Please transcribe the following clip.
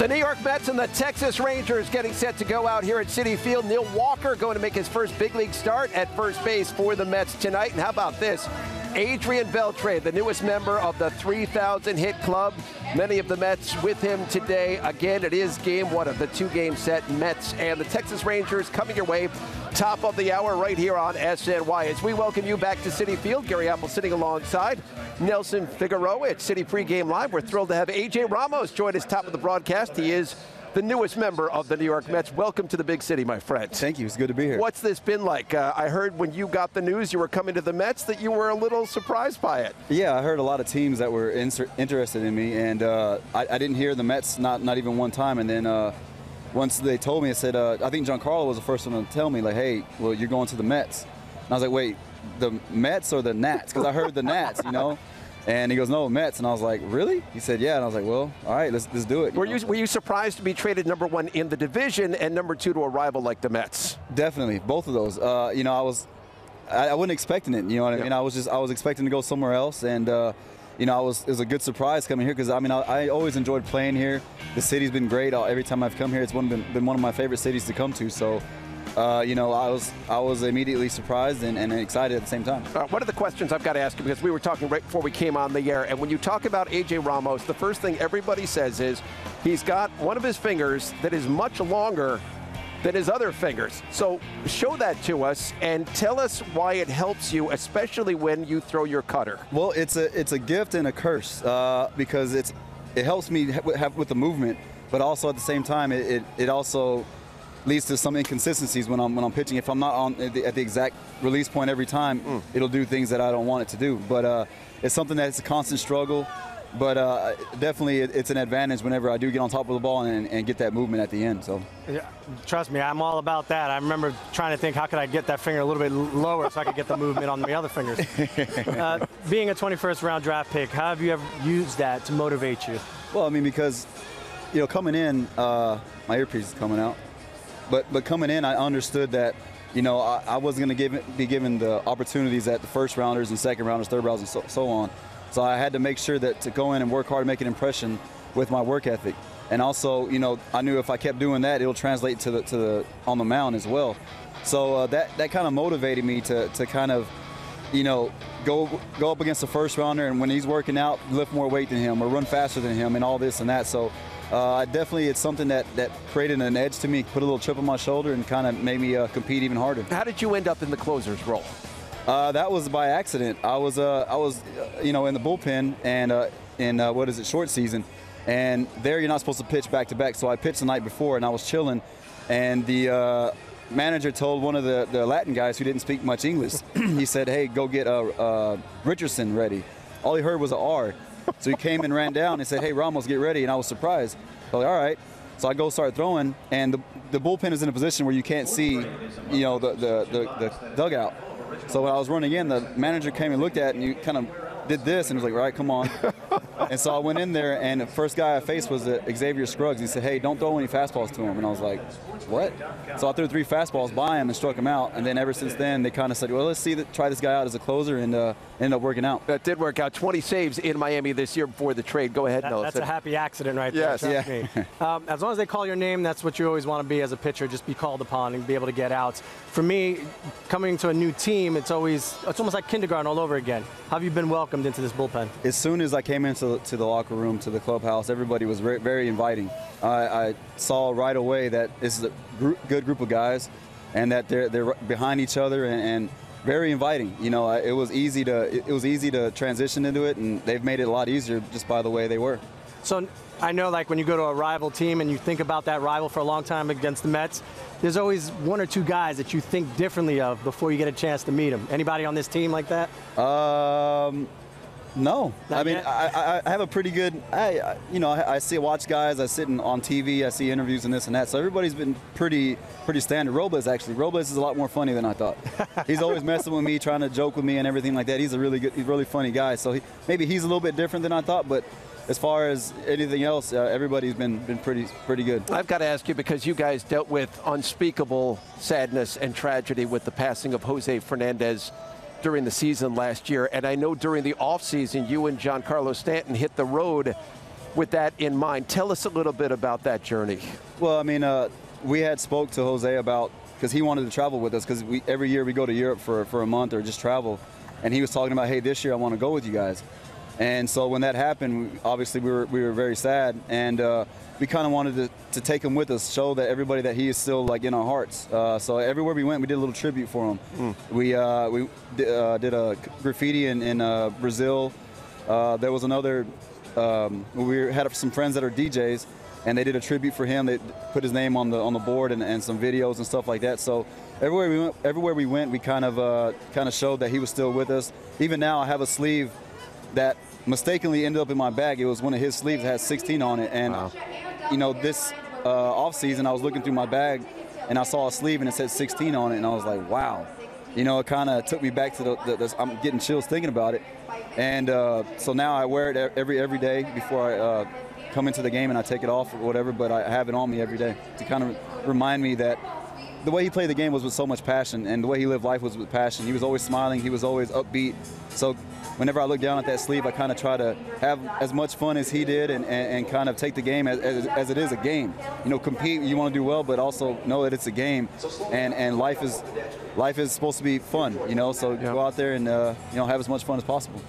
The New York Mets and the Texas Rangers getting set to go out here at Citi Field. Neil Walker going to make his first big league start at first base for the Mets tonight. And how about this? Adrian Beltre, the newest member of the 3,000 hit club. Many of the Mets with him today. Again, it is game one of the two-game set. Mets and the Texas Rangers coming your way. Top of the hour right here on SNY. As we welcome you back to Citi Field, Gary Apple sitting alongside Nelson Figueroa at Citi Pregame Live. We're thrilled to have A.J. Ramos join us top of the broadcast. He is the newest member of the New York Mets. Welcome to the big city, my friend. Thank you. It's good to be here. What's this been like? I heard when you got the news you were coming to the Mets that you were a little surprised by it. Yeah, I heard a lot of teams that were interested in me, and I didn't hear the Mets not even one time. And then once they told me, I said, I think Giancarlo was the first one to tell me, like, hey, well, you're going to the Mets. And I was like, wait, the Mets or the Nats? Because I heard the Nats, you know. And he goes, no, Mets. And I was like, really? He said, yeah. And I was like, well, all right, let's do it. Were you surprised to be traded number one in the division and number two to a rival like the Mets? Definitely, both of those. You know, I wasn't expecting it. You know what I mean? I was expecting to go somewhere else, and you know, it was a good surprise coming here because I mean, I always enjoyed playing here. The city's been great. Every time I've come here, it's been one of my favorite cities to come to. So. You know, I was immediately surprised and excited at the same time. One of the questions I've got to ask you, because we were talking right before we came on the air, and when you talk about A.J. Ramos, the first thing everybody says is he's got one of his fingers that is much longer than his other fingers. So show that to us and tell us why it helps you, especially when you throw your cutter. Well, it's a gift and a curse because it helps me with the movement, but also at the same time it also leads to some inconsistencies when I'm pitching. If I'm not at the exact release point every time, it'll do things that I don't want it to do. But it's something that's a constant struggle. But definitely it's an advantage whenever I do get on top of the ball and get that movement at the end. So, yeah, trust me, I'm all about that. I remember trying to think, how could I get that finger a little bit lower so I could get the movement on the other fingers. Being a 21st round draft pick, how have you ever used that to motivate you? Well, I mean, because, you know, coming in, my earpiece is coming out. But coming in, I understood that, you know, I wasn't going to be given the opportunities that the first rounders and second rounders, third rounders, and so on. So I had to make sure that to go in and work hard and make an impression with my work ethic. And also, you know, I knew if I kept doing that, it'll translate to the on the mound as well. So that kind of motivated me to kind of, you know, go up against the first rounder, and when he's working out, lift more weight than him or run faster than him and all this and that. So. Definitely, it's something that created an edge to me, put a little chip on my shoulder, and kind of made me compete even harder. How did you end up in the closer's role? That was by accident. I was you know, in the bullpen and in short season, and there you're not supposed to pitch back to back. So I pitched the night before, and I was chilling, and the manager told one of the Latin guys who didn't speak much English. He said, "Hey, go get Richardson ready." All he heard was an R. So he came and ran down and said, "Hey, Ramos, get ready." And I was surprised. I was like, all right. So I go start throwing, and the bullpen is in a position where you can't see, you know, the dugout. So when I was running in, the manager came and looked at it, and you kind of did this, and was like, all right, come on. And so I went in there, and the first guy I faced was Xavier Scruggs. He said, hey, don't throw any fastballs to him. And I was like, what? So I threw 3 fastballs by him and struck him out. And then ever since then, they kind of said, well, let's try this guy out as a closer, and ended up working out. That did work out. 20 saves in Miami this year before the trade. Go ahead, Noah. That's a happy accident right there. Yes. Trust me. As long as they call your name, that's what you always want to be as a pitcher, just be called upon and be able to get outs. For me, coming to a new team, it's almost like kindergarten all over again. How have you been welcomed into this bullpen? As soon as I came into the locker room, to the clubhouse, everybody was very, very inviting. I saw right away that this is a good group of guys, and that they're behind each other and very inviting. You know, it was easy to transition into it, and they've made it a lot easier just by the way they were. So I know, like, when you go to a rival team and you think about that rival for a long time against the Mets, there's always 1 or 2 guys that you think differently of before you get a chance to meet them. Anybody on this team like that? No. Not I mean, yet? I have a pretty good, you know, I watch guys, I sit on TV, I see interviews and this and that, so everybody's been pretty standard. Robles is a lot more funny than I thought. He's always messing with me, trying to joke with me and everything like that. He's really funny guy, so maybe he's a little bit different than I thought, but as far as anything else, everybody's been pretty good. I've got to ask you, because you guys dealt with unspeakable sadness and tragedy with the passing of Jose Fernandez during the season last year, and I know during the offseason you and Giancarlo Stanton hit the road with that in mind. Tell us a little bit about that journey. Well, I mean, we had spoke to Jose about, because he wanted to travel with us, because every year we go to Europe for a month or just travel, and he was talking about, hey, this year I want to go with you guys. And so when that happened, obviously we were very sad, and we kind of wanted to take him with us, show that everybody that he is still like in our hearts. So everywhere we went, we did a little tribute for him. We did a graffiti in Brazil. There was another. We had some friends that are DJs, and they did a tribute for him. They put his name on the board and some videos and stuff like that. So everywhere we went, we kind of showed that he was still with us. Even now, I have a sleeve that mistakenly ended up in my bag. It was one of his sleeves that had 16 on it, and you know, this off season, I was looking through my bag and I saw a sleeve and it said 16 on it, and I was like, wow. You know, it kind of took me back to I'm getting chills thinking about it. And so now I wear it every day before I come into the game, and I take it off or whatever, but I have it on me every day to kind of remind me that the way he played the game was with so much passion, and the way he lived life was with passion. He was always smiling. He was always upbeat. So whenever I look down at that sleeve, I kind of try to have as much fun as he did, and kind of take the game as it is a game. You know, compete, you want to do well, but also know that it's a game, and life is supposed to be fun, you know, so go out there and, you know, have as much fun as possible.